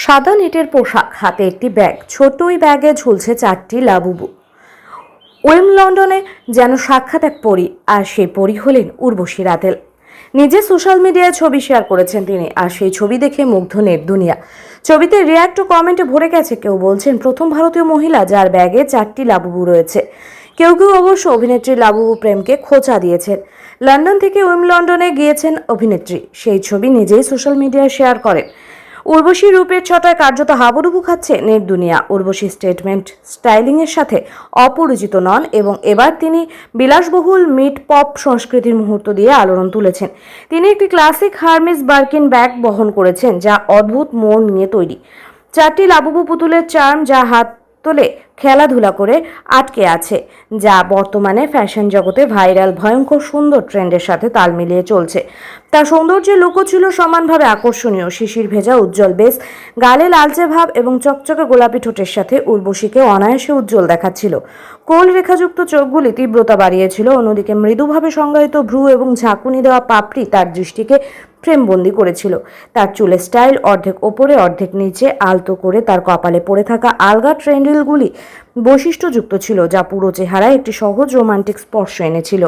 সাদা নেটের পোশাক, হাতে একটি ব্যাগ, ছোট ওই ব্যাগে ঝুলছে 4টি লাবুবু। উইম্বলডনে যেন সাক্ষাৎ এক পরী, আর সেই পরী হলেন উর্বশী রাতেল। নিজে সোশ্যাল মিডিয়ায় ছবি শেয়ার করেছেন তিনি, আর সেই ছবি দেখে মুগ্ধ নেট দুনিয়া। ছবিতে রিয়্যাক্ট ও কমেন্টে ভরে গেছে। কেউ বলছেন প্রথম ভারতীয় মহিলা যার ব্যাগে 4টি লাবুবু রয়েছে। কেউ কেউ অবশ্য অভিনেত্রী লাবুবু প্রেমকে খোঁচা দিয়েছেন। লন্ডন থেকে উইম্বলডনে গিয়েছেন অভিনেত্রী, সেই ছবি নিজেই সোশ্যাল মিডিয়ায় শেয়ার করেন। উর্বশী রূপের ছটায় কার্যত হাবুডুবু খাচ্ছে নেট দুনিয়া। উর্বশী স্টেটমেন্ট স্টাইলিংয়ের সাথে অপরিচিত নন এবং এবার তিনি বিলাসবহুল মিড পপ সংস্কৃতির মুহূর্ত দিয়ে আলোড়ন তুলেছেন। তিনি একটি ক্লাসিক হার্মিস বার্কিন ব্যাগ বহন করেছেন, যা অদ্ভুত মোড় নিয়ে তৈরি। 4টি লাবুবু পুতুলের চার্ম, যা হাত তোলে খেলাধুলা করে আটকে আছে, যা বর্তমানে ফ্যাশন জগতে ভাইরাল ভয়ঙ্কর সুন্দর ট্রেন্ডের সাথে তাল মিলিয়ে চলছে। তার সৌন্দর্যের লুকও ছিল সমানভাবে আকর্ষণীয়। শিশির ভেজা উজ্জ্বল বেস, গালে লালচে ভাব এবং চকচকে গোলাপি ঠোঁটের সাথে উর্বশীকে অনায়াসে উজ্জ্বল দেখাচ্ছিল। কোল রেখাযুক্ত চোখগুলি তীব্রতা বাড়িয়েছিল, অন্যদিকে মৃদুভাবে সংজ্ঞায়িত ভ্রু এবং ঝাঁকুনি দেওয়া পাপড়ি তার দৃষ্টিকে ফ্রেমবন্দি করেছিল। তার চুলের স্টাইল অর্ধেক ওপরে অর্ধেক নিচে আলতো করে তার কপালে পড়ে থাকা আলগা ট্রেন্ডেলগুলি বৈশিষ্ট্যযুক্ত ছিল, যা পুরো চেহারায় একটি সহজ রোমান্টিক স্পর্শ এনেছিল।